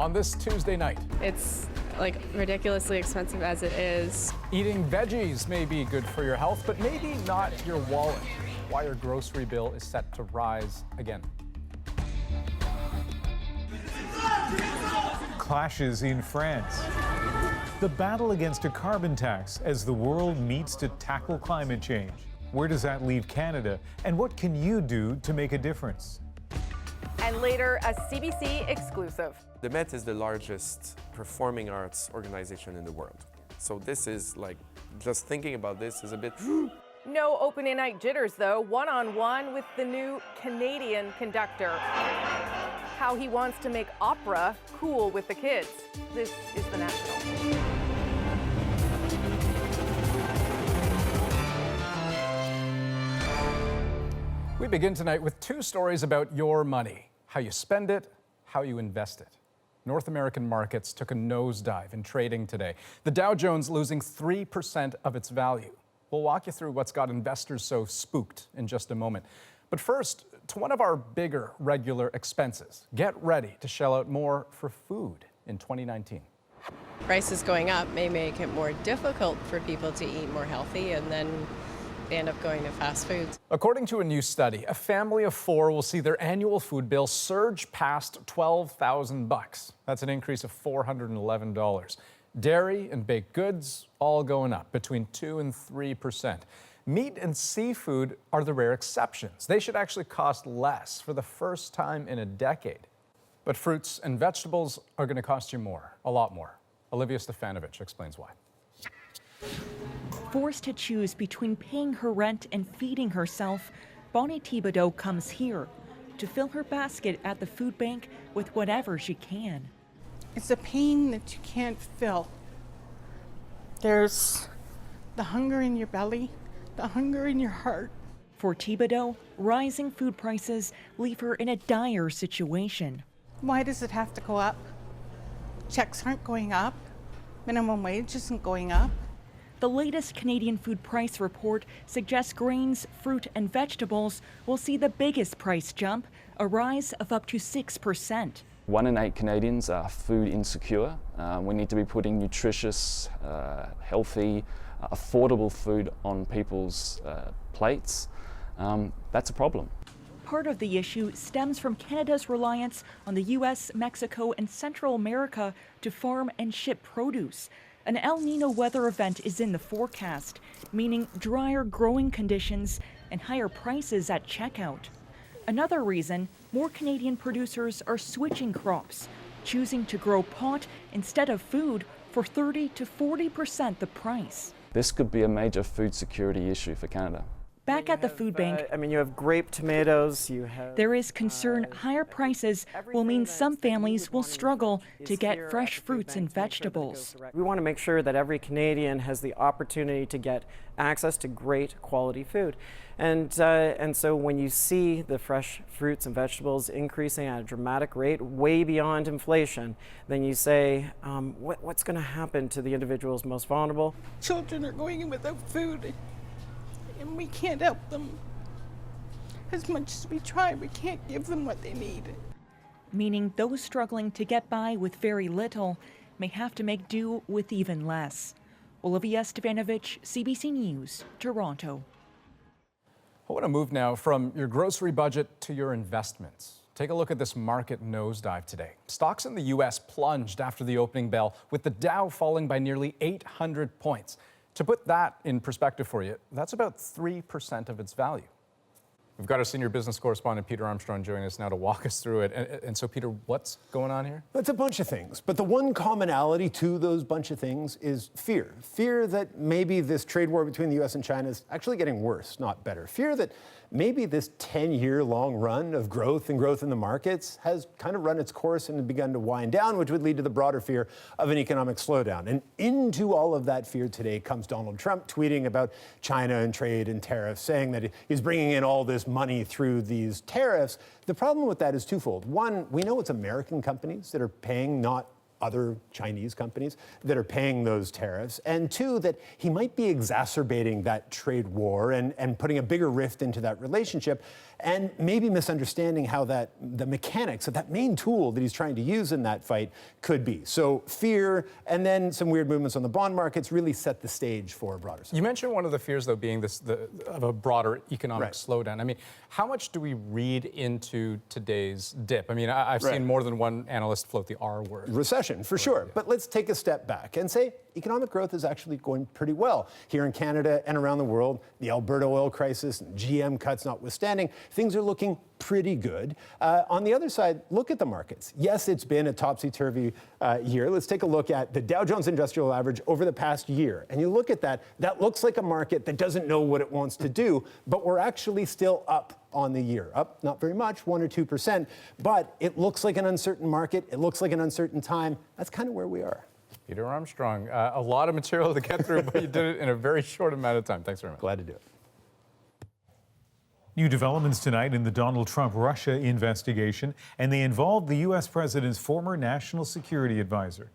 on this Tuesday night. It's like ridiculously expensive as it is. Eating veggies may be good for your health, but maybe not your wallet. Why your grocery bill is set to rise again. Clashes in France. The battle against a carbon tax as the world meets to tackle climate change. Where does that leave Canada? And what can you do to make a difference? And later, a CBC exclusive. The Met is the largest performing arts organization in the world. So this is like, just thinking about this is a bit... No opening night jitters, though. One-on-one with the new Canadian conductor. How he wants to make opera cool with the kids. This is The National. We begin tonight with two stories about your money, how you spend it, how you invest it. North American markets took a nosedive in trading today. The Dow Jones losing 3% of its value. We'll walk you through what's got investors so spooked in just a moment. But first, to one of our bigger regular expenses. Get ready to shell out more for food in 2019. Prices going up may make it more difficult for people to eat more healthy, and then they end up going to fast foods. According to a new study, a family of four will see their annual food bill surge past $12,000. That's an increase of $411. Dairy and baked goods all going up between 2 and 3%. Meat and seafood are the rare exceptions. They should actually cost less for the first time in a decade. But fruits and vegetables are going to cost you more, a lot more. Olivia Stefanovic explains why. Forced to choose between paying her rent and feeding herself, Bonnie Thibodeau comes here to fill her basket at the food bank with whatever she can. It's a pain that you can't fill. There's the hunger in your belly, the hunger in your heart. For Thibodeau, rising food prices leave her in a dire situation. Why does it have to go up? Checks aren't going up. Minimum wage isn't going up. The latest Canadian food price report suggests grains, fruit, and vegetables will see the biggest price jump, a rise of up to 6%. 1 in 8 Canadians are food insecure. We need to be putting nutritious, healthy, affordable food on people's plates. That's a problem. Part of the issue stems from Canada's reliance on the U.S., Mexico, and Central America to farm and ship produce. An El Nino weather event is in the forecast, meaning drier growing conditions and higher prices at checkout. Another reason, more Canadian producers are switching crops, choosing to grow pot instead of food for 30 to 40% the price. This could be a major food security issue for Canada. Back at the food bank, you have grape tomatoes, you have... There is concern higher prices will mean some families will struggle to get fresh fruits and vegetables. We want to make sure that every Canadian has the opportunity to get access to great quality food. And so when you see the fresh fruits and vegetables increasing at a dramatic rate, way beyond inflation, then you say, what's going to happen to the individuals most vulnerable? Children are going in without food, and we can't help them. As much as we try, we can't give them what they need. Meaning those struggling to get by with very little may have to make do with even less. Olivia Stefanovic, CBC News, Toronto. I want to move now from your grocery budget to your investments. Take a look at this market nosedive today. Stocks in the U.S. plunged after the opening bell, with the Dow falling by nearly 800 points. To put that in perspective for you, that's about 3% of its value. We've got our senior business correspondent, Peter Armstrong, joining us now to walk us through it. And so, Peter, what's going on here? It's a bunch of things, but the one commonality to those bunch of things is fear. Fear that maybe this trade war between the U.S. and China is actually getting worse, not better. Fear that maybe this 10-year-long run of growth in the markets has kind of run its course and begun to wind down, which would lead to the broader fear of an economic slowdown. And into all of that fear today comes Donald Trump tweeting about China and trade and tariffs, saying that he's bringing in all this money through these tariffs. The problem with that is twofold. One, we know it's American companies that are paying, not other Chinese companies that are paying those tariffs. And two, that he might be exacerbating that trade war and putting a bigger rift into that relationship. and maybe misunderstanding how the mechanics of that main tool that he's trying to use in that fight could be. So fear and then some weird movements on the bond markets really set the stage for a broader cycle. You mentioned one of the fears, though, being of a broader economic slowdown. I mean, how much do we read into today's dip? I mean, I've seen more than one analyst float the R word. Recession, for sure. But let's take a step back and say economic growth is actually going pretty well. Here in Canada and around the world, the Alberta oil crisis and GM cuts notwithstanding, things are looking pretty good. On the other side, look at the markets. Yes, it's been a topsy-turvy year. Let's take a look at the Dow Jones Industrial Average over the past year. And you look at that, that looks like a market that doesn't know what it wants to do, but we're actually still up on the year. Up, not very much, 1 or 2%, but it looks like an uncertain market. It looks like an uncertain time. That's kind of where we are. Peter Armstrong, a lot of material to get through, but you did it in a very short amount of time. Thanks very much. Glad to do it. New developments tonight in the Donald Trump-Russia investigation, and they involved the U.S. president's former national security advisor.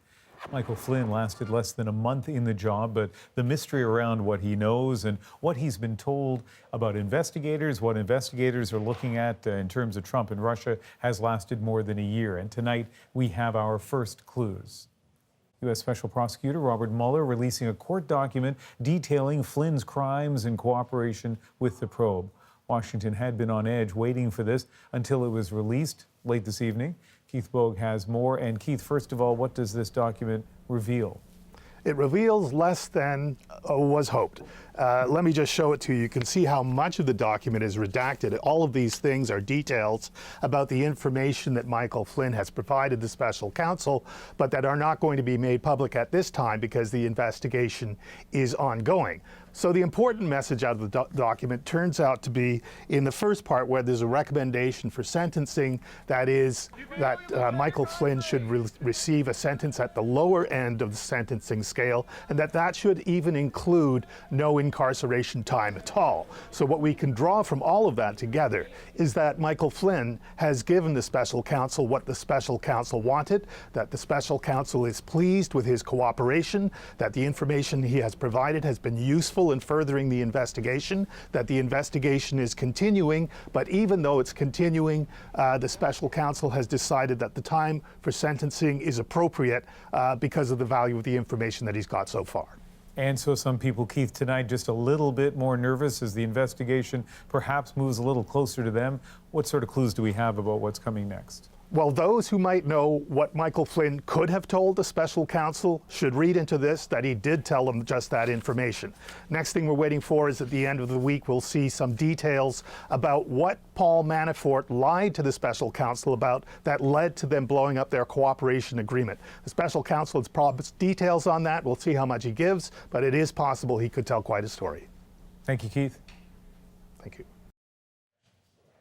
Michael Flynn lasted less than a month in the job, but the mystery around what he knows and what he's been told about investigators, what investigators are looking at in terms of Trump and Russia, has lasted more than a year. And tonight, we have our first clues. U.S. Special Prosecutor Robert Mueller releasing a court document detailing Flynn's crimes in cooperation with the probe. Washington had been on edge waiting for this until it was released late this evening. Keith Bogue has more. And Keith, first of all, what does this document reveal? It reveals less than was hoped. Let me just show it to you. You can see how much of the document is redacted. All of these things are details about the information that Michael Flynn has provided the special counsel, but that are not going to be made public at this time because the investigation is ongoing. So the important message out of the document turns out to be in the first part where there's a recommendation for sentencing, that is that Michael Flynn should receive a sentence at the lower end of the sentencing scale, and that should even include no incarceration time at all. So what we can draw from all of that together is that Michael Flynn has given the special counsel what the special counsel wanted, that the special counsel is pleased with his cooperation, that the information he has provided has been useful in furthering the investigation, that the investigation is continuing, but even though it's continuing, the special counsel has decided that the time for sentencing is appropriate because of the value of the information that he's got so far. And so some people, Keith, tonight just a little bit more nervous as the investigation perhaps moves a little closer to them. What sort of clues do we have about what's coming next? Well, those who might know what Michael Flynn could have told the special counsel should read into this that he did tell them just that information. Next thing we're waiting for is at the end of the week we'll see some details about what Paul Manafort lied to the special counsel about that led to them blowing up their cooperation agreement. The special counsel has promised details on that. We'll see how much he gives, but it is possible he could tell quite a story. Thank you, Keith. Thank you.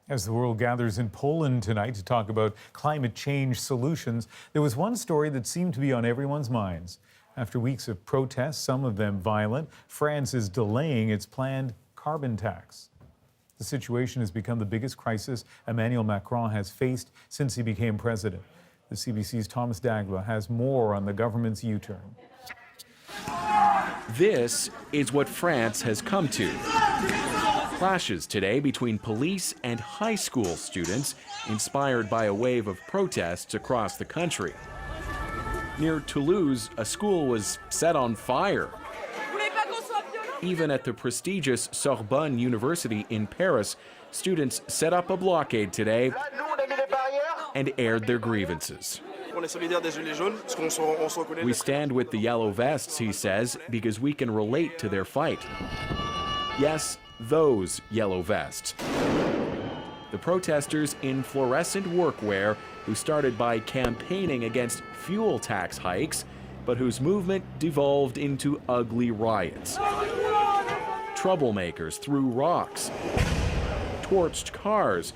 As the world gathers in Poland tonight to talk about climate change solutions, there was one story that seemed to be on everyone's minds. After weeks of protests, some of them violent, France is delaying its planned carbon tax. The situation has become the biggest crisis Emmanuel Macron has faced since he became president. The CBC's Thomas Dagla has more on the government's U-turn. This is what France has come to. Clashes today between police and high school students, inspired by a wave of protests across the country. Near Toulouse, a school was set on fire. Even at the prestigious Sorbonne University in Paris, students set up a blockade today and aired their grievances. We stand with the yellow vests, he says, because we can relate to their fight. Yes, those yellow vests. The protesters in fluorescent workwear who started by campaigning against fuel tax hikes, but whose movement devolved into ugly riots. Troublemakers threw rocks, torched cars,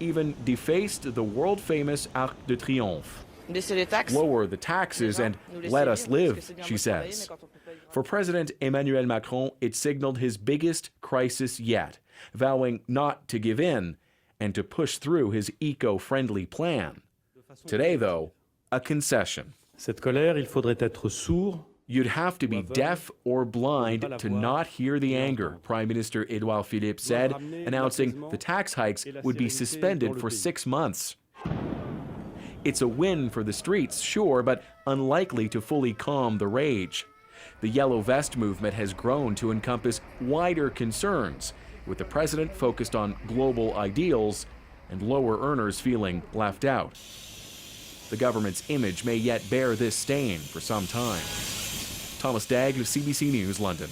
even defaced the world-famous Arc de Triomphe. Lower the taxes and let us live, she says. For President Emmanuel Macron, it signaled his biggest crisis yet, vowing not to give in and to push through his eco-friendly plan. Today, though, a concession. Cette colère, il faudrait être sourd. You'd have to be deaf or blind to not hear the anger, Prime Minister Edouard Philippe said, announcing the tax hikes would be suspended for 6 months. It's a win for the streets, sure, but unlikely to fully calm the rage. The Yellow Vest movement has grown to encompass wider concerns, with the president focused on global ideals and lower earners feeling left out. The government's image may yet bear this stain for some time. Thomas Daigle, CBC News, London.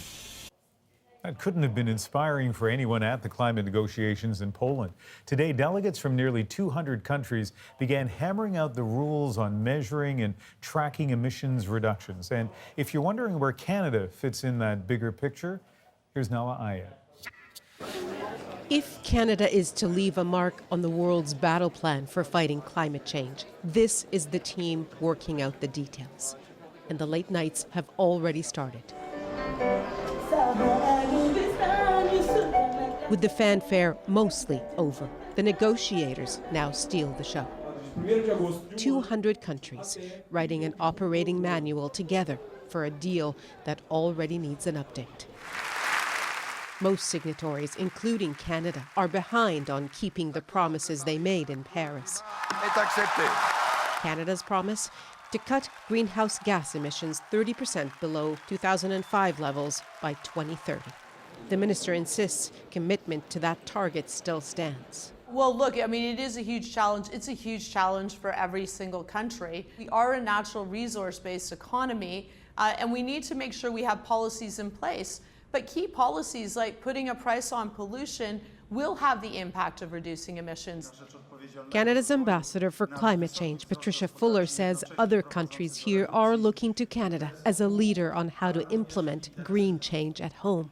That couldn't have been inspiring for anyone at the climate negotiations in Poland. Today, delegates from nearly 200 countries began hammering out the rules on measuring and tracking emissions reductions. And if you're wondering where Canada fits in that bigger picture, here's Nala Ayed. If Canada is to leave a mark on the world's battle plan for fighting climate change, this is the team working out the details. And the late nights have already started. With the fanfare mostly over, the negotiators now steal the show. 200 countries writing an operating manual together for a deal that already needs an update. Most signatories, including Canada, are behind on keeping the promises they made in Paris. Canada's promise? To cut greenhouse gas emissions 30% below 2005 levels by 2030. The minister insists commitment to that target still stands. Well, look, I mean, it is a huge challenge. It's a huge challenge for every single country. We are a natural resource-based economy, and we need to make sure we have policies in place. But key policies like putting a price on pollution will have the impact of reducing emissions. Canada's ambassador for climate change, Patricia Fuller, says other countries here are looking to Canada as a leader on how to implement green change at home.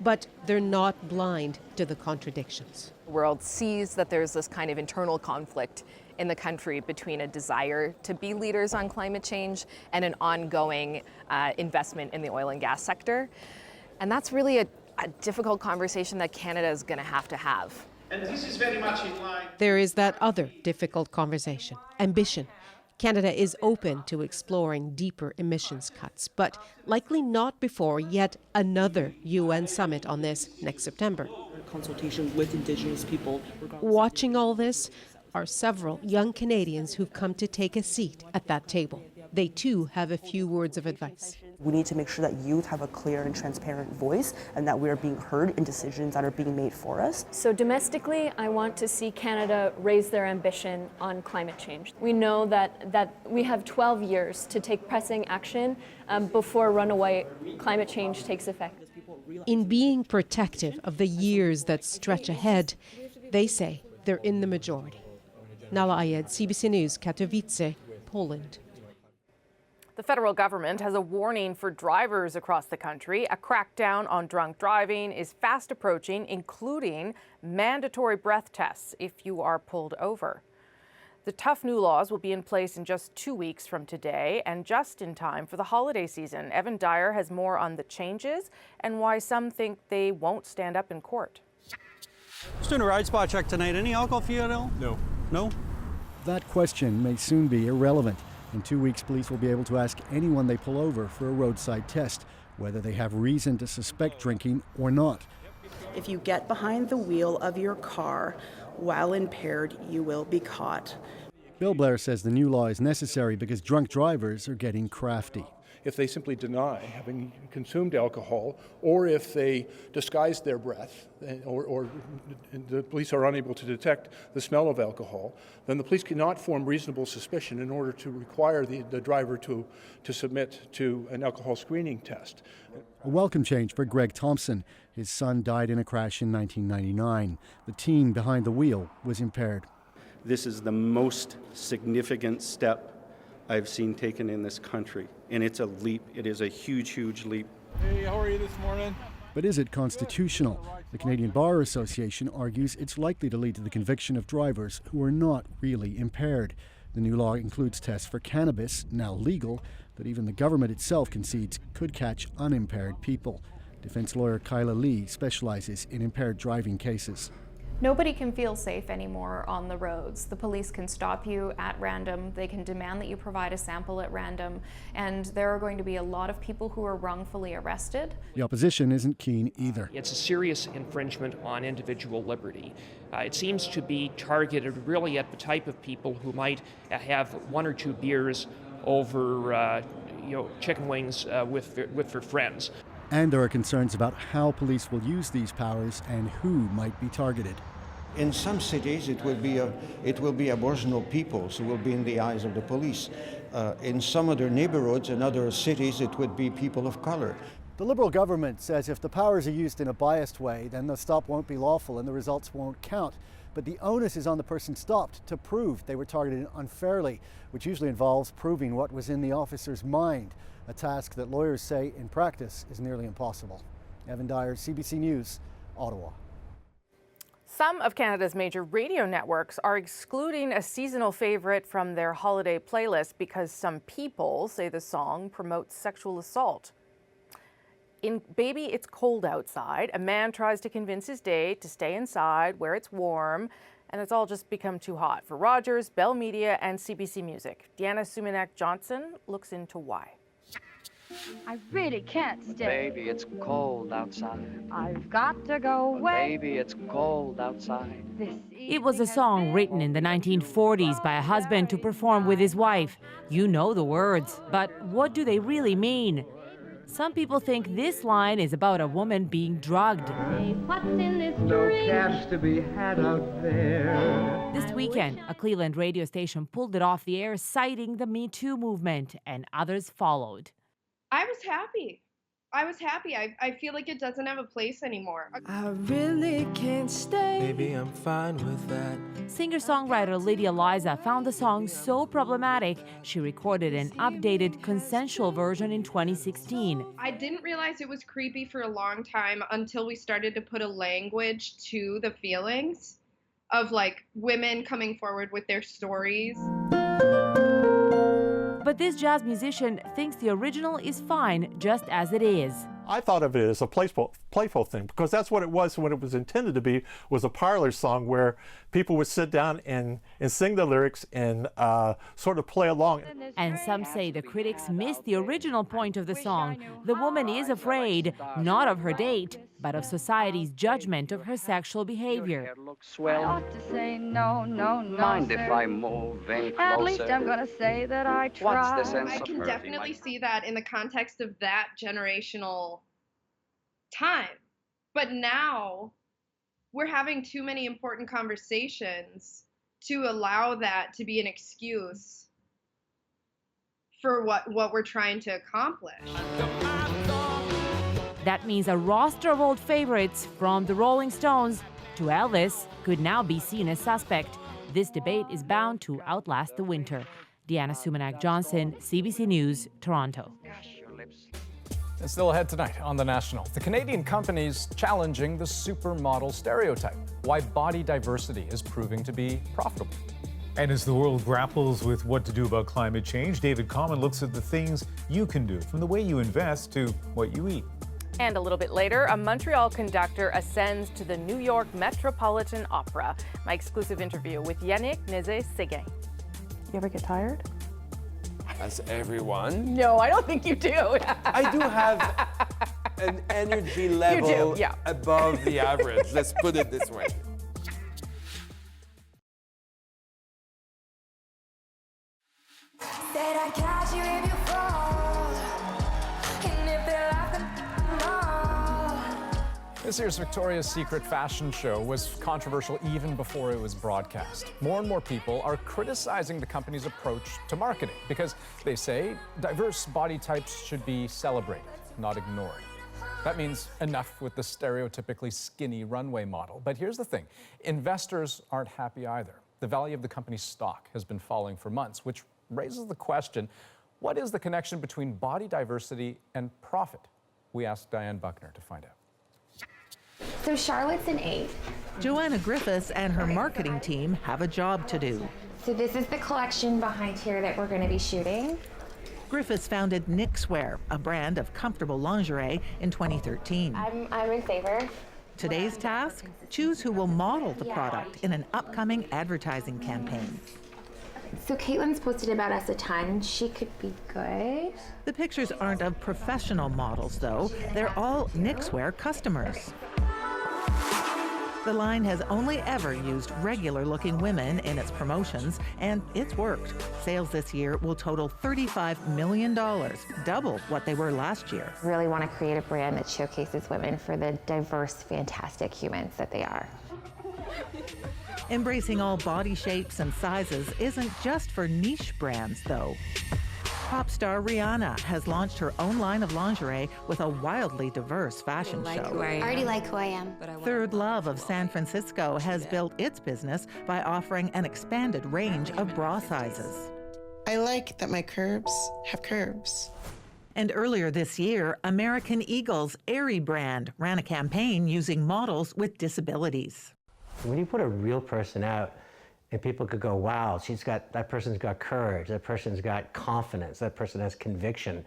But they're not blind to the contradictions. The world sees that there's this kind of internal conflict in the country between a desire to be leaders on climate change and an ongoing investment in the oil and gas sector. And that's really a difficult conversation that Canada is going to have. And this is very much in line. There is that other difficult conversation, ambition. Canada is open to exploring deeper emissions cuts, but likely not before yet another UN summit on this next September. Consultation with Indigenous people. Watching all this are several young Canadians who've come to take a seat at that table. They too have a few words of advice. We need to make sure that youth have a clear and transparent voice and that we are being heard in decisions that are being made for us. So domestically, I want to see Canada raise their ambition on climate change. We know that we have 12 years to take pressing action before runaway climate change takes effect. In being protective of the years that stretch ahead, they say they're in the majority. Nala Ayed, CBC News, Katowice, Poland. The federal government has a warning for drivers across the country. A crackdown on drunk driving is fast approaching, including mandatory breath tests if you are pulled over. The tough new laws will be in place in just 2 weeks from today and just in time for the holiday season. Evan Dyer has more on the changes and why some think they won't stand up in court. Just doing a ride spot check tonight. Any alcohol for you at all? No. No? That question may soon be irrelevant. In 2 weeks, police will be able to ask anyone they pull over for a roadside test, whether they have reason to suspect drinking or not. If you get behind the wheel of your car while impaired, you will be caught. Bill Blair says the new law is necessary because drunk drivers are getting crafty. If they simply deny having consumed alcohol, or if they disguise their breath, or the police are unable to detect the smell of alcohol, then the police cannot form reasonable suspicion in order to require the driver to submit to an alcohol screening test. A welcome change for Greg Thompson. His son died in a crash in 1999. The teen behind the wheel was impaired. This is the most significant step I've seen taken in this country, and it's a leap. It is a huge, huge leap. Hey, how are you this morning? But is it constitutional? The Canadian Bar Association argues it's likely to lead to the conviction of drivers who are not really impaired. The new law includes tests for cannabis, now legal, that even the government itself concedes could catch unimpaired people. Defense lawyer Kyla Lee specializes in impaired driving cases. Nobody can feel safe anymore on the roads. The police can stop you at random, they can demand that you provide a sample at random, and there are going to be a lot of people who are wrongfully arrested. The opposition isn't keen either. It's a serious infringement on individual liberty. It seems to be targeted really at the type of people who might have 1 or 2 beers over chicken wings with their friends. And there are concerns about how police will use these powers and who might be targeted. In some cities, it will be Aboriginal peoples who will be in the eyes of the police. In some other neighborhoods and other cities, it would be people of color. The Liberal government says if the powers are used in a biased way, then the stop won't be lawful and the results won't count. But the onus is on the person stopped to prove they were targeted unfairly, which usually involves proving what was in the officer's mind, a task that lawyers say in practice is nearly impossible. Evan Dyer, CBC News, Ottawa. Some of Canada's major radio networks are excluding a seasonal favorite from their holiday playlist because some people say the song promotes sexual assault. In Baby It's Cold Outside, a man tries to convince his date to stay inside where it's warm, and it's all just become too hot for Rogers, Bell Media, and CBC Music. Deanna Sumanak-Johnson looks into why. I really can't stay. Baby, it's cold outside. I've got to go away. Baby, it's cold outside. It was a song written in the 1940s by a husband to perform with his wife. You know the words, but what do they really mean? Some people think this line is about a woman being drugged. Hey, what's in this No drink? cash to be had out there. This weekend, a Cleveland radio station pulled it off the air, citing the Me Too movement, and others followed. I was happy. I feel like it doesn't have a place anymore. I really can't stay. Maybe I'm fine with that. Singer-songwriter Lydia Liza found the song so problematic, she recorded an updated consensual version in 2016. I didn't realize it was creepy for a long time until we started to put a language to the feelings of like women coming forward with their stories. But this jazz musician thinks the original is fine just as it is. I thought of it as a playful thing, because that's what it was when it was intended to be, was a parlor song where people would sit down and sing the lyrics and sort of play along. And some say the critics missed the original point of the song. The woman is afraid, not of her date, but of society's judgment of her sexual behavior. I ought to say no, no, no, Mind sir. if I move in closer? At least I'm going to say that I tried. What's the sense I of can hurting definitely my- see that in the context of that generational time. But now we're having too many important conversations to allow that to be an excuse for what we're trying to accomplish. That means a roster of old favorites, from the Rolling Stones to Elvis, could now be seen as suspect. This debate is bound to outlast the winter. Deanna Sumanak-Johnson, CBC News, Toronto. And still ahead tonight on The National, the Canadian companies challenging the supermodel stereotype, why body diversity is proving to be profitable. And as the world grapples with what to do about climate change, David Common looks at the things you can do, from the way you invest to what you eat. And a little bit later, a Montreal conductor ascends to the New York Metropolitan Opera. My exclusive interview with Yannick Nézet-Séguin. You ever get tired? As everyone. No, I don't think you do. I do have an energy level above the average. Let's put it this way. Said I'd catch you if you fall. And if they're laughing, This year's Victoria's Secret fashion show was controversial even before it was broadcast. More and more people are criticizing the company's approach to marketing because they say diverse body types should be celebrated, not ignored. That means enough with the stereotypically skinny runway model. But here's the thing, investors aren't happy either. The value of the company's stock has been falling for months, which raises the question, what is the connection between body diversity and profit? We asked Diane Buckner to find out. So Charlotte's an 8. Joanna Griffiths and her marketing team have a job to do. So this is the collection behind here that we're going to be shooting. Griffiths founded Knixwear, a brand of comfortable lingerie, in 2013. I'm in favor. Today's task? Choose who will model the product in an upcoming advertising campaign. So Caitlin's posted about us a ton. She could be good. The pictures aren't of professional models, though. They're all knixwear customers. The line has only ever used regular-looking women in its promotions, and it's worked. Sales this year will total $35 million, double what they were last year. Really want to create a brand that showcases women for the diverse, fantastic humans that they are. Embracing all body shapes and sizes isn't just for niche brands, though. Pop star Rihanna has launched her own line of lingerie with a wildly diverse fashion show. I already like who I am. Third Love of San Francisco has built its business by offering an expanded range of bra sizes. I like that my curves have curves. And earlier this year, American Eagle's Aerie brand ran a campaign using models with disabilities. When you put a real person out, and people could go, wow, that person's got courage, that person's got confidence, that person has conviction.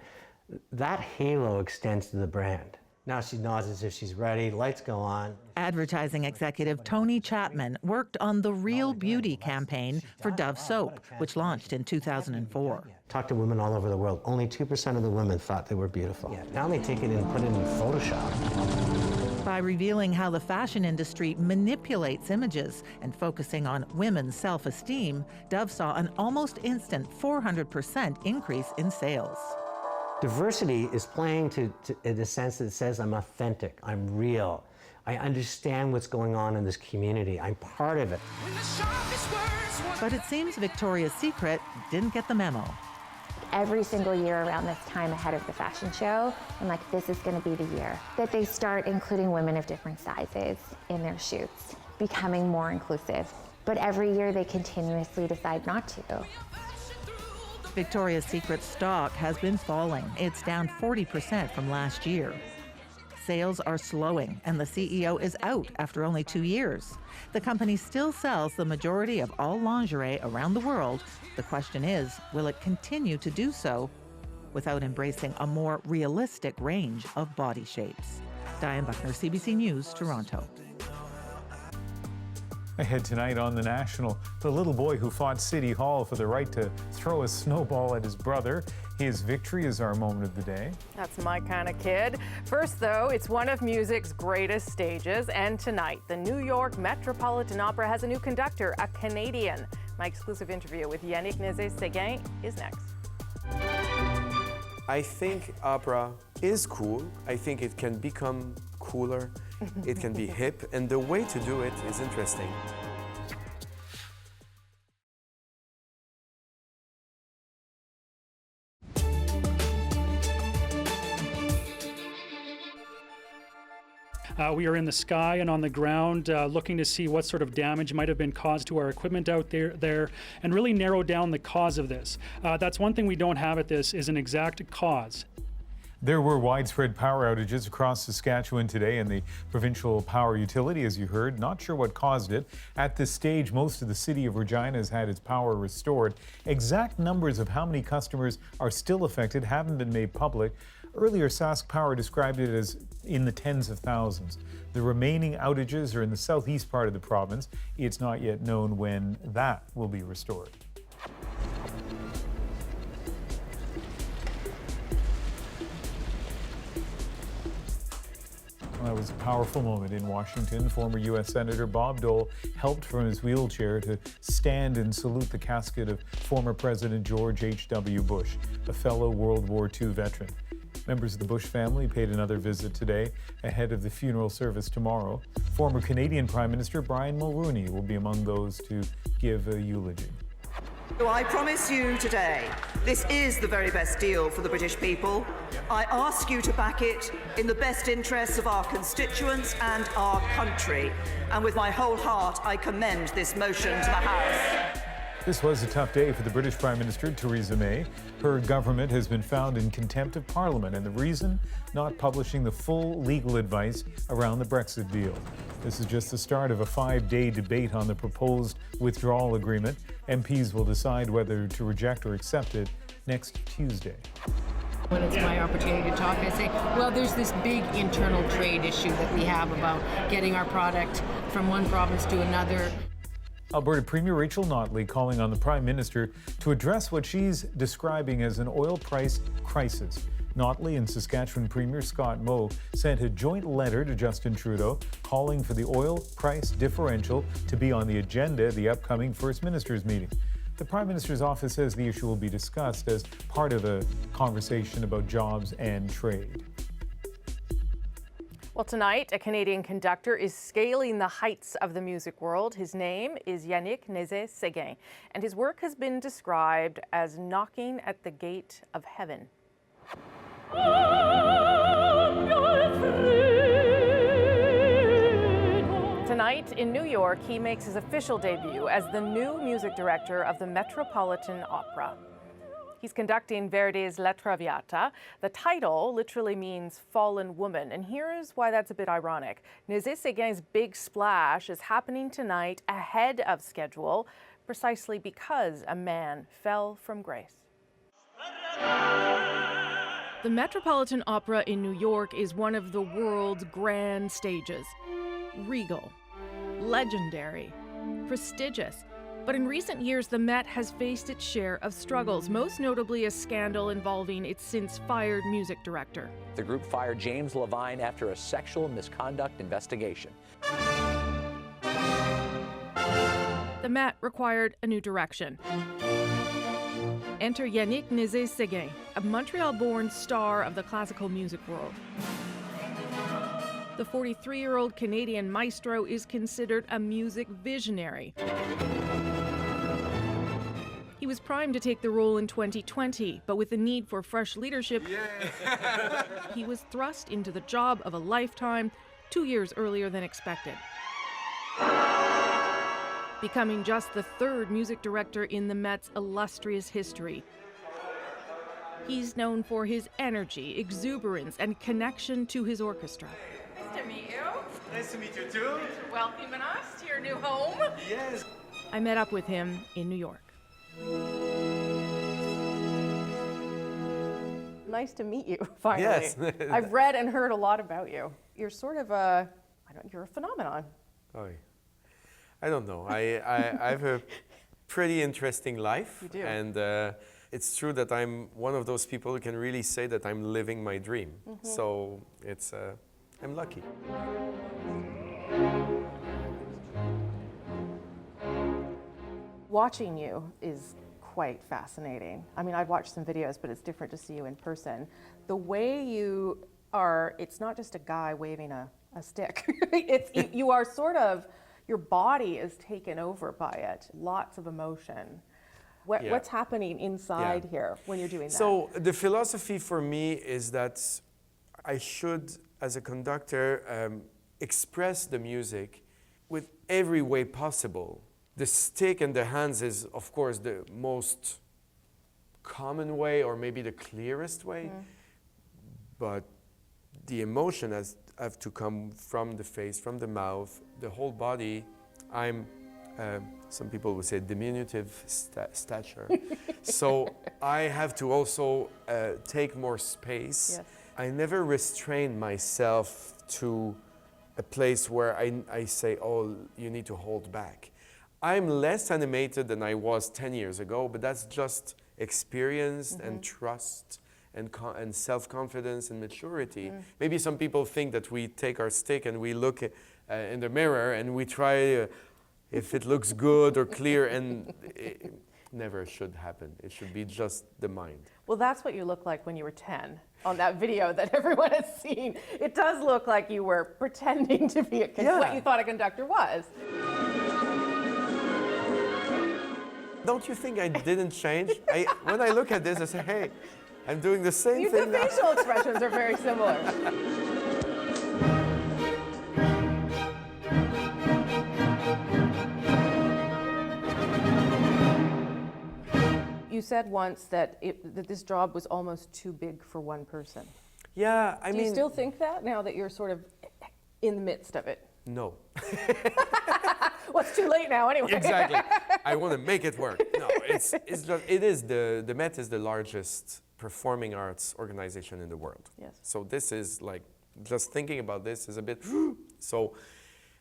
That halo extends to the brand. Now she nods as if she's ready, lights go on. Advertising executive Tony Chapman worked on the Real Beauty campaign for Dove soap, which launched in 2004. Talked to women all over the world. Only 2% of the women thought they were beautiful. Yeah, now they take it and put it in Photoshop. By revealing how the fashion industry manipulates images and focusing on women's self-esteem, Dove saw an almost instant 400% increase in sales. Diversity is playing to in the sense that it says I'm authentic, I'm real, I understand what's going on in this community, I'm part of it. But it seems Victoria's Secret didn't get the memo. Every single year around this time ahead of the fashion show, I'm like, this is going to be the year that they start including women of different sizes in their shoots, becoming more inclusive. But every year they continuously decide not to. Victoria's Secret stock has been falling. It's down 40% from last year. Sales are slowing, and the CEO is out after only 2 years. The company still sells the majority of all lingerie around the world. The question is, will it continue to do so without embracing a more realistic range of body shapes? Diane Buckner, CBC News, Toronto. Ahead tonight on The National, the little boy who fought City Hall for the right to throw a snowball at his brother. His victory is our moment of the day. That's my kind of kid. First, though, it's one of music's greatest stages, and tonight, the New York Metropolitan Opera has a new conductor, a Canadian. My exclusive interview with Yannick Nézet-Séguin is next. I think opera is cool. I think it can become cooler. It can be hip, and the way to do it is interesting. We are in the sky and on the ground looking to see what sort of damage might have been caused to our equipment out there and really narrow down the cause of this. That's one thing we don't have at this is an exact cause. There were widespread power outages across Saskatchewan today, and the provincial power utility, as you heard, not sure what caused it. At this stage, most of the city of Regina has had its power restored. Exact numbers of how many customers are still affected haven't been made public. Earlier, Sask Power described it as in the tens of thousands. The remaining outages are in the southeast part of the province. It's not yet known when that will be restored. Well, that was a powerful moment in Washington. Former U.S. Senator Bob Dole helped from his wheelchair to stand and salute the casket of former President George H.W. Bush, a fellow World War II veteran. Members of the Bush family paid another visit today ahead of the funeral service tomorrow. Former Canadian Prime Minister Brian Mulroney will be among those to give a eulogy. So I promise you today, this is the very best deal for the British people. I ask you to back it in the best interests of our constituents and our country. And with my whole heart, I commend this motion to the House. This was a tough day for the British Prime Minister, Theresa May. Her government has been found in contempt of Parliament, and the reason? Not publishing the full legal advice around the Brexit deal. This is just the start of a 5-day debate on the proposed withdrawal agreement. MPs will decide whether to reject or accept it next Tuesday. When it's my opportunity to talk, I say, well, there's this big internal trade issue that we have about getting our product from one province to another. Alberta Premier Rachel Notley calling on the Prime Minister to address what she's describing as an oil price crisis. Notley and Saskatchewan Premier Scott Moe sent a joint letter to Justin Trudeau calling for the oil price differential to be on the agenda at the upcoming First Ministers meeting. The Prime Minister's office says the issue will be discussed as part of a conversation about jobs and trade. Well, tonight, a Canadian conductor is scaling the heights of the music world. His name is Yannick Nézet-Séguin, and his work has been described as knocking at the gate of heaven. Tonight in New York, he makes his official debut as the new music director of the Metropolitan Opera. He's conducting Verdi's La Traviata. The title literally means fallen woman, and here's why that's a bit ironic. Nézet-Séguin's big splash is happening tonight ahead of schedule, precisely because a man fell from grace. The Metropolitan Opera in New York is one of the world's grand stages. Regal, legendary, prestigious. But in recent years, the Met has faced its share of struggles, most notably a scandal involving its since-fired music director. The group fired James Levine after a sexual misconduct investigation. The Met required a new direction. Enter Yannick Nézet-Séguin, a Montreal-born star of the classical music world. The 43-year-old Canadian Maestro is considered a music visionary. He was primed to take the role in 2020, but with the need for fresh leadership, he was thrust into the job of a lifetime 2 years earlier than expected, becoming just the third music director in the Met's illustrious history. He's known for his energy, exuberance, and connection to his orchestra. Nice to meet you. Nice to meet you too. Thanks for welcoming us to your new home. Yes. I met up with him in New York. Nice to meet you, finally. Yes. I've read and heard a lot about you. You're sort of you're a phenomenon. Oh, I don't know. I have a pretty interesting life. You do. And it's true that I'm one of those people who can really say that I'm living my dream. Mm-hmm. So it's, I'm lucky. Watching you is quite fascinating. I mean, I've watched some videos, but it's different to see you in person. The way you are, it's not just a guy waving a stick. You are sort of, your body is taken over by it. Lots of emotion. What's happening inside here when you're doing that? So the philosophy for me is that I should, as a conductor, express the music with every way possible. The stick and the hands is, of course, the most common way or maybe the clearest way, but the emotion has to come from the face, from the mouth, the whole body. I'm, some people would say, diminutive stature. So I have to also take more space. Yes. I never restrain myself to a place where I say, oh, you need to hold back. I'm less animated than I was 10 years ago, but that's just experience and trust and self-confidence and maturity. Maybe some people think that we take our stick and we look in the mirror and we try if it looks good or clear, and it never should happen. It should be just the mind. Well, that's what you look like when you were 10 on that video that everyone has seen. It does look like you were pretending to be what you thought a conductor was. Don't you think I didn't change? When I look at this, I say, hey, I'm doing the same thing The now. facial expressions are very similar. You said once that this job was almost too big for one person. Yeah, I mean... Do you still think that now that you're sort of in the midst of it? No. Well, it's too late now anyway. Exactly. I want to make it work. No, it is the Met is the largest performing arts organization in the world. Yes. So this is like, just thinking about this is a bit, so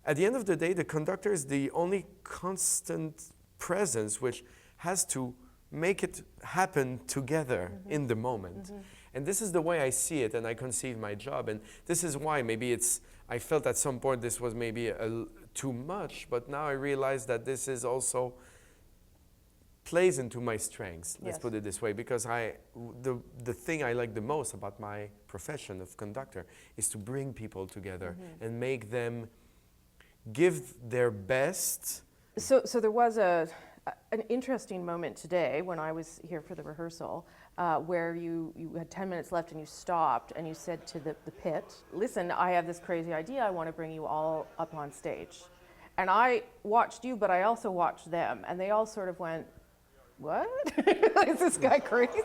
at the end of the day, the conductor is the only constant presence which has to make it happen together in the moment. And this is the way I see it and I conceive my job. And this is why maybe I felt at some point this was maybe too much, but now I realize that this is also plays into my strengths, let's put it this way, because the thing I like the most about my profession of conductor is to bring people together and make them give their best. So there was an interesting moment today when I was here for the rehearsal where you had 10 minutes left and you stopped and you said to the pit, listen, I have this crazy idea, I want to bring you all up on stage. And I watched you, but I also watched them, and they all sort of went, what? Is this guy crazy?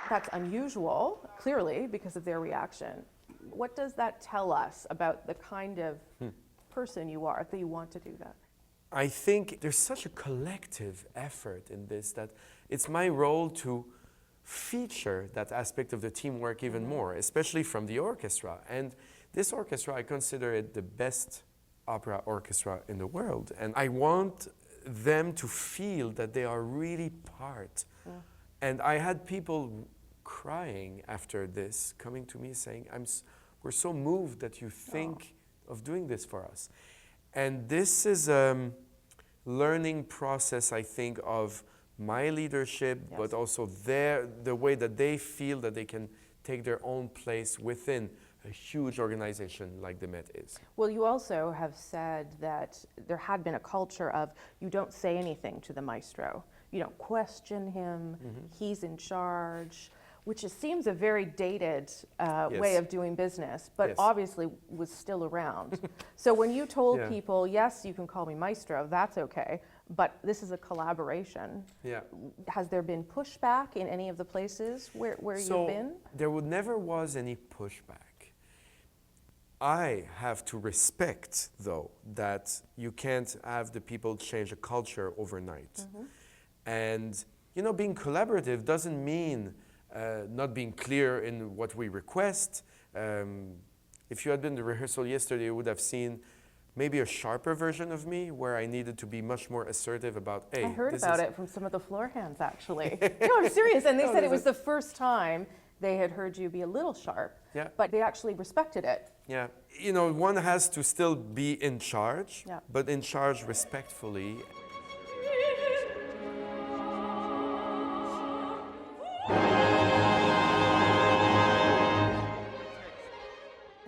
That's unusual, clearly, because of their reaction. What does that tell us about the kind of person you are, that you want to do that? I think there's such a collective effort in this that it's my role to feature that aspect of the teamwork even more, especially from the orchestra. And this orchestra, I consider it the best opera orchestra in the world. And I want them to feel that they are really part. And I had people crying after this, coming to me saying, we're so moved that you think of doing this for us. And this is a learning process, I think, of my leadership, but also the way that they feel that they can take their own place within a huge organization like the Met is. Well, you also have said that there had been a culture of you don't say anything to the maestro. You don't question him, he's in charge, which seems a very dated way of doing business, but obviously was still around. So when you told people, yes, you can call me maestro, that's okay, but this is a collaboration. Has there been pushback in any of the places where you've been? There never was any pushback. I have to respect, though, that you can't have the people change a culture overnight. And, you know, being collaborative doesn't mean not being clear in what we request. If you had been to rehearsal yesterday, you would have seen maybe a sharper version of me where I needed to be much more assertive about, hey, I heard about it from some of the floor hands, actually. No, I'm serious. And they said it was the first time they had heard you be a little sharp, but they actually respected it. Yeah, you know, one has to still be in charge, but in charge respectfully.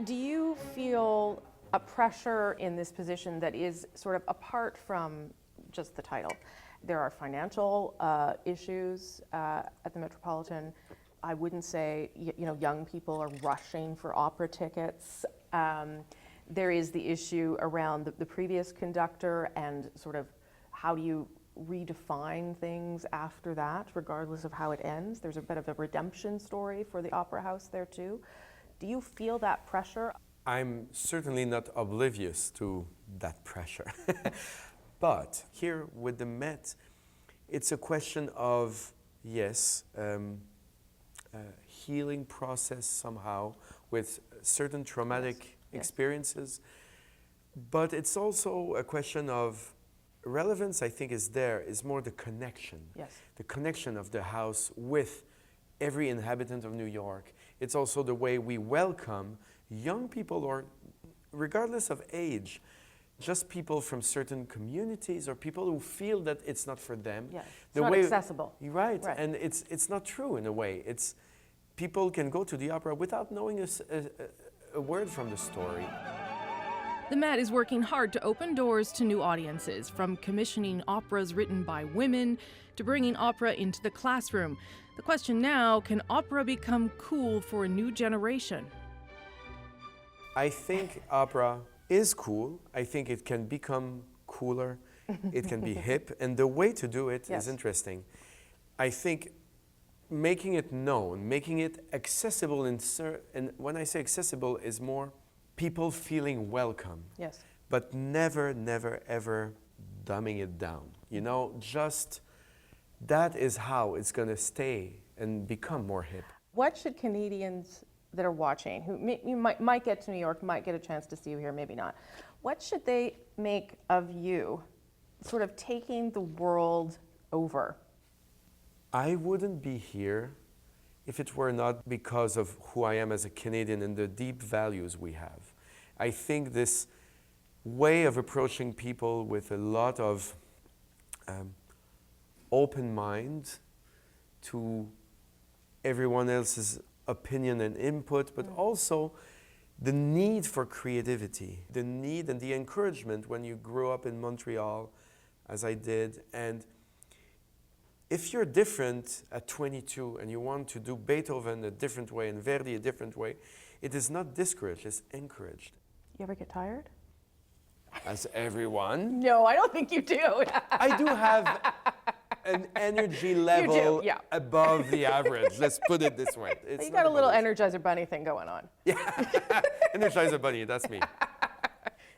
Do you feel a pressure in this position that is sort of apart from just the title? There are financial issues at the Metropolitan. I wouldn't say young people are rushing for opera tickets. There is the issue around the previous conductor and sort of how do you redefine things after that, regardless of how it ends. There's a bit of a redemption story for the Opera House there too. Do you feel that pressure? I'm certainly not oblivious to that pressure. But here with the Met, it's a question of, yes, healing process somehow with certain traumatic experiences. But it's also a question of relevance, I think, is more the connection. The connection of the house with every inhabitant of New York. It's also the way we welcome young people, or regardless of age, just people from certain communities or people who feel that it's not for them. It's not accessible. Right, and it's not true in a way. It's people can go to the opera without knowing a word from the story. The Met is working hard to open doors to new audiences, from commissioning operas written by women to bringing opera into the classroom. The question now, can opera become cool for a new generation? I think opera is cool. I think it can become cooler. It can be hip. And the way to do it is interesting. I think making it known, making it accessible, and when I say accessible is more people feeling welcome. But never, never, ever dumbing it down. You know, just that is how it's going to stay and become more hip. What should Canadians that are watching, who you might get to New York, might get a chance to see you here, maybe not, what should they make of you sort of taking the world over? I wouldn't be here if it were not because of who I am as a Canadian and the deep values we have. I think this way of approaching people with a lot of open mind to everyone else's opinion and input, but also the need for creativity, the need and the encouragement when you grew up in Montreal, as I did. And if you're different at 22 and you want to do Beethoven a different way and Verdi a different way, it is not discouraged, it's encouraged. You ever get tired? As everyone. No, I don't think you do. I do have an energy level above the average. Let's put it this way. It's you got a little Energizer Bunny thing going on. Yeah, Energizer Bunny, that's me.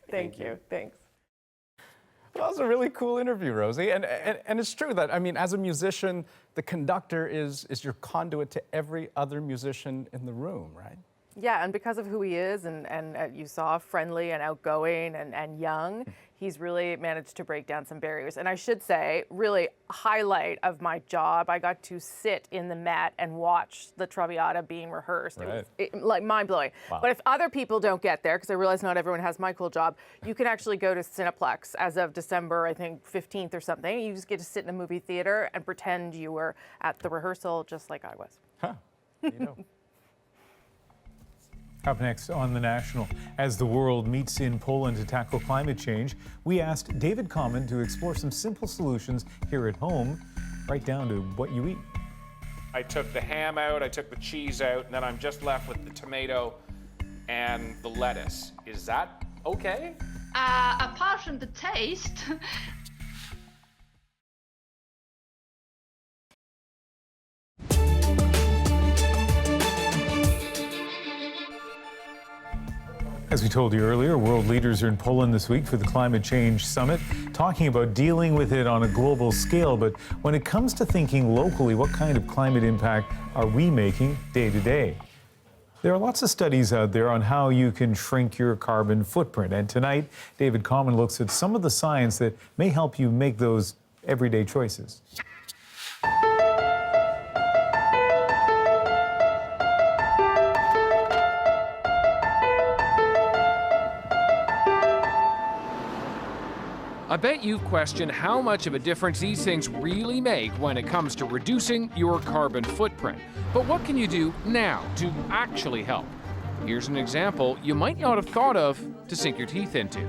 Thank you. Thanks. Well, that was a really cool interview, Rosie. And it's true that, I mean, as a musician, the conductor is your conduit to every other musician in the room, right? Yeah, and because of who he is, and you saw friendly and outgoing and young, he's really managed to break down some barriers. And I should say, really, highlight of my job, I got to sit in the Met and watch the Traviata being rehearsed. Right. It was like mind-blowing. Wow. But if other people don't get there, because I realize not everyone has my cool job, you can actually go to Cineplex as of December, I think, 15th or something. You just get to sit in a movie theater and pretend you were at the rehearsal just like I was. Huh, you know. Up next on The National, as the world meets in Poland to tackle climate change, we asked David Common to explore some simple solutions here at home, right down to what you eat. I took the ham out, I took the cheese out, and then I'm just left with the tomato and the lettuce. Is that okay? Apart from the taste, As we told you earlier, world leaders are in Poland this week for the Climate Change Summit, talking about dealing with it on a global scale. But when it comes to thinking locally, what kind of climate impact are we making day to day? There are lots of studies out there on how you can shrink your carbon footprint. And tonight, David Common looks at some of the science that may help you make those everyday choices. I bet you've questioned how much of a difference these things really make when it comes to reducing your carbon footprint. But what can you do now to actually help? Here's an example you might not have thought of to sink your teeth into.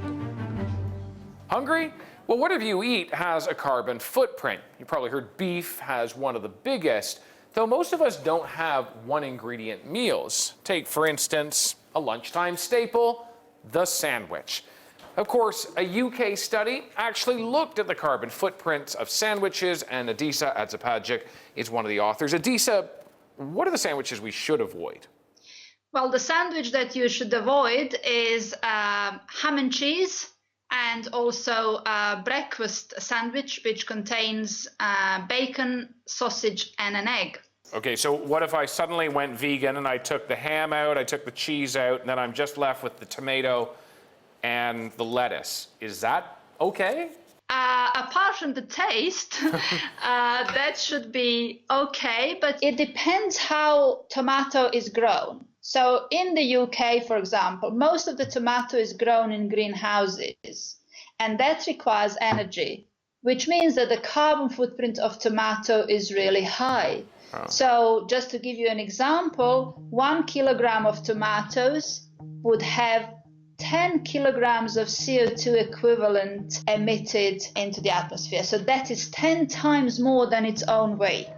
Hungry? Well, whatever you eat has a carbon footprint. You probably heard beef has one of the biggest, though most of us don't have one ingredient meals. Take, for instance, a lunchtime staple, the sandwich. Of course, a UK study actually looked at the carbon footprints of sandwiches, and Adisa Adzapagic is one of the authors. Adisa, what are the sandwiches we should avoid? well, the sandwich that you should avoid is ham and cheese, and also a breakfast sandwich which contains bacon, sausage, and an egg. Okay, so what if I suddenly went vegan and I took the ham out, I took the cheese out, and then I'm just left with the tomato and the lettuce? Is that okay? Apart from the taste, that should be okay, but it depends how tomato is grown. So in the UK, for example, most of the tomato is grown in greenhouses, and that requires energy, which means that the carbon footprint of tomato is really high. Oh. So just to give you an example, 1 kilogram of tomatoes would have 10 kilograms of CO2 equivalent emitted into the atmosphere. So that is 10 times more than its own weight.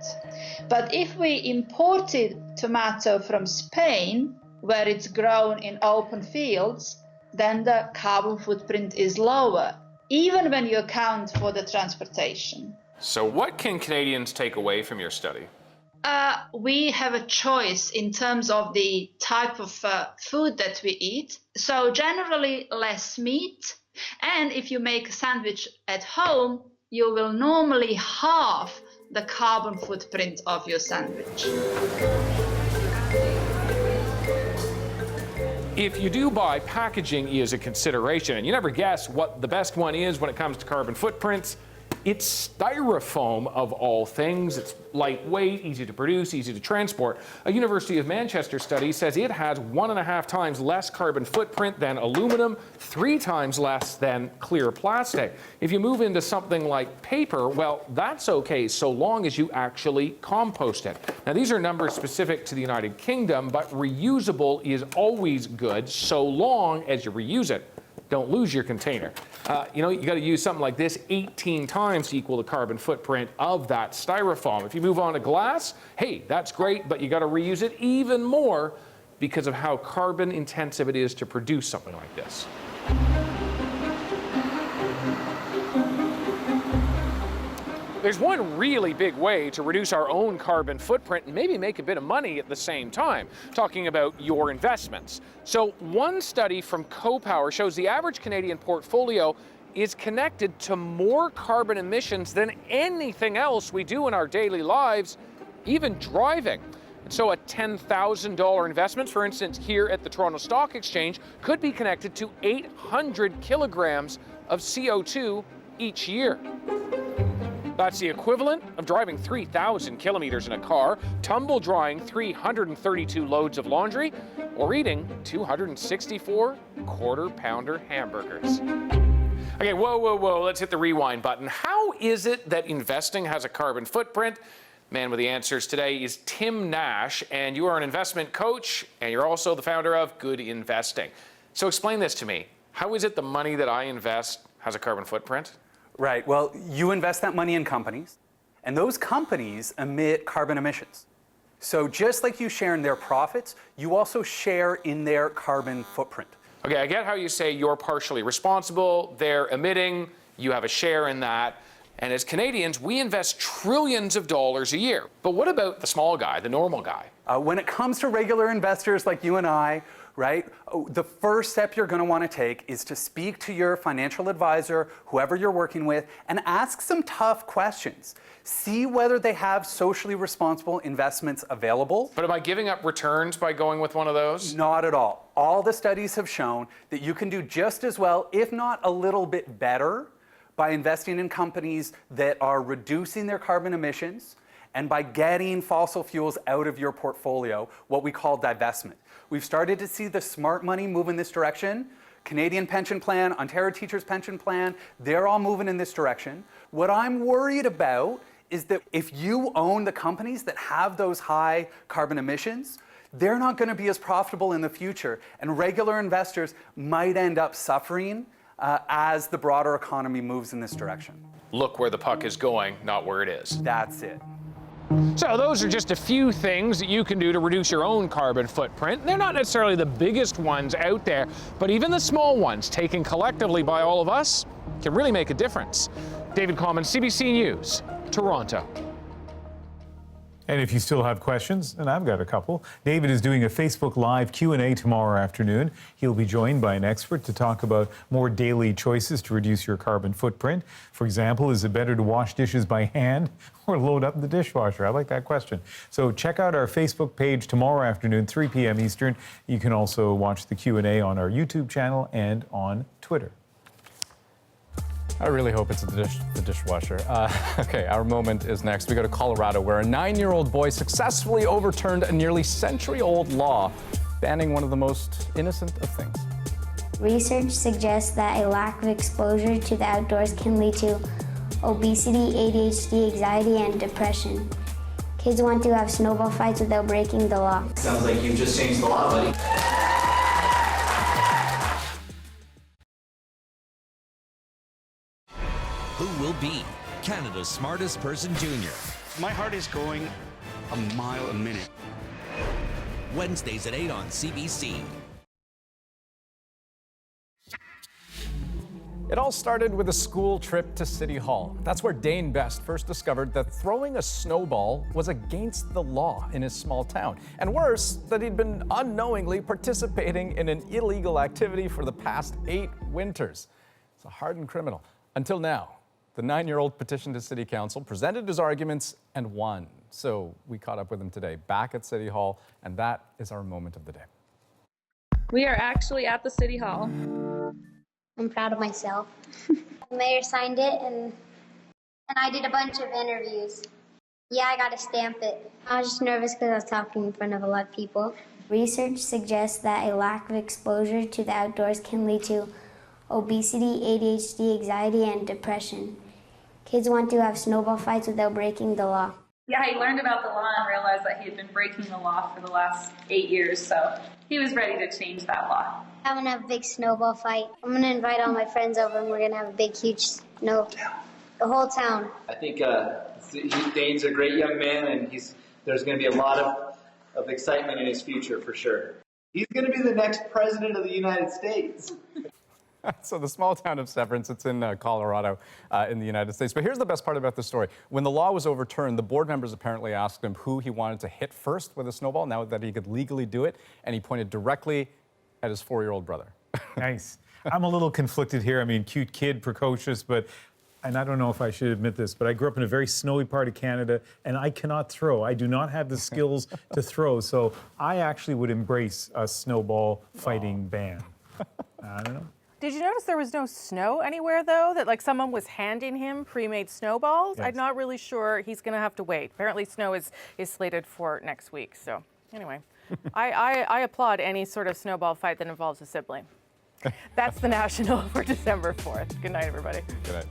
But if we imported tomato from Spain, where it's grown in open fields, then the carbon footprint is lower, even when you account for the transportation. So what can Canadians take away from your study? We have a choice in terms of the type of food that we eat. So generally less meat. And if you make a sandwich at home, you will normally halve the carbon footprint of your sandwich. If you do buy, packaging is a consideration, and you never guess what the best one is when it comes to carbon footprints. It's styrofoam of all things. It's lightweight, easy to produce, easy to transport. A University of Manchester study says it has 1.5 times less carbon footprint than aluminum, 3 times less than clear plastic. If you move into something like paper, well, that's okay so long as you actually compost it. Now, these are numbers specific to the United Kingdom, but reusable is always good so long as you reuse it. Don't lose your container. You got to use something like this 18 times to equal the carbon footprint of that styrofoam. If you move on to glass, hey, that's great, but you got to reuse it even more because of how carbon intensive it is to produce something like this. There's one really big way to reduce our own carbon footprint and maybe make a bit of money at the same time, talking about your investments. So one study from CoPower shows the average Canadian portfolio is connected to more carbon emissions than anything else we do in our daily lives, even driving. And so a $10,000 investment, for instance, here at the Toronto Stock Exchange, could be connected to 800 kilograms of CO2 each year. That's the equivalent of driving 3,000 kilometers in a car, tumble drying 332 loads of laundry, or eating 264 quarter-pounder hamburgers. Okay, whoa, let's hit the rewind button. How is it that investing has a carbon footprint? Man with the answers today is Tim Nash, and you are an investment coach, and you're also the founder of Good Investing. So explain this to me. How is it the money that I invest has a carbon footprint? Right. Well, you invest that money in companies, and those companies emit carbon emissions. So just like you share in their profits, you also share in their carbon footprint. Okay, I get how you say you're partially responsible, they're emitting, you have a share in that. And as Canadians, we invest trillions of dollars a year. But what about the small guy, the normal guy? When it comes to regular investors like you and I, right, the first step you're going to want to take is to speak to your financial advisor, whoever you're working with, and ask some tough questions. See whether they have socially responsible investments available. But am I giving up returns by going with one of those? Not at all. All the studies have shown that you can do just as well, if not a little bit better, by investing in companies that are reducing their carbon emissions and by getting fossil fuels out of your portfolio, what we call divestment. We've started to see the smart money move in this direction. Canadian Pension Plan, Ontario Teachers Pension Plan, they're all moving in this direction. What I'm worried about is that if you own the companies that have those high carbon emissions, they're not going to be as profitable in the future, and regular investors might end up suffering as the broader economy moves in this direction. Look where the puck is going, not where it is. That's it. So those are just a few things that you can do to reduce your own carbon footprint. They're not necessarily the biggest ones out there, but even the small ones, taken collectively by all of us, can really make a difference. David Common, CBC News, Toronto. And if you still have questions, and I've got a couple, David is doing a Facebook Live Q&A tomorrow afternoon. He'll be joined by an expert to talk about more daily choices to reduce your carbon footprint. For example, is it better to wash dishes by hand or load up the dishwasher? I like that question. So check out our Facebook page tomorrow afternoon, 3 p.m. Eastern. You can also watch the Q&A on our YouTube channel and on Twitter. I really hope it's the dishwasher. Okay, our moment is next. We go to Colorado, where a 9-year-old boy successfully overturned a nearly century-old law banning one of the most innocent of things. Research suggests that a lack of exposure to the outdoors can lead to obesity, ADHD, anxiety, and depression. Kids want to have snowball fights without breaking the law. Sounds like you just changed the law, buddy. Who will be Canada's smartest person junior? My heart is going a mile a minute. Wednesdays at 8 on CBC. It all started with a school trip to City Hall. That's where Dane Best first discovered that throwing a snowball was against the law in his small town. And worse, that he'd been unknowingly participating in an illegal activity for the past 8 winters. It's a hardened criminal. Until now. The 9-year-old petitioned to City Council, presented his arguments, and won. So we caught up with him today back at City Hall, and that is our moment of the day. We are actually at the City Hall. I'm proud of myself. The mayor signed it, and I did a bunch of interviews. Yeah, I got to stamp it. I was just nervous because I was talking in front of a lot of people. Research suggests that a lack of exposure to the outdoors can lead to obesity, ADHD, anxiety, and depression. Kids want to have snowball fights without breaking the law. Yeah, he learned about the law and realized that he had been breaking the law for the last 8 years, so he was ready to change that law. I'm going to have a big snowball fight. I'm going to invite all my friends over, and we're going to have a big, huge snow. The whole town. I think Dane's a great young man, and there's going to be a lot of excitement in his future for sure. He's going to be the next president of the United States. So the small town of Severance, it's in Colorado in the United States. But here's the best part about the story. When the law was overturned, the board members apparently asked him who he wanted to hit first with a snowball, now that he could legally do it, and he pointed directly at his 4-year-old brother. Nice. I'm a little conflicted here. I mean, cute kid, precocious, and I don't know if I should admit this, but I grew up in a very snowy part of Canada, and I cannot throw. I do not have the skills to throw, so I actually would embrace a snowball fighting ban. I don't know. Did you notice there was no snow anywhere, though? That like someone was handing him pre-made snowballs? Yes. I'm not really sure. He's going to have to wait. Apparently snow is slated for next week. So anyway, I applaud any sort of snowball fight that involves a sibling. That's the National for December 4th. Good night, everybody. Good night.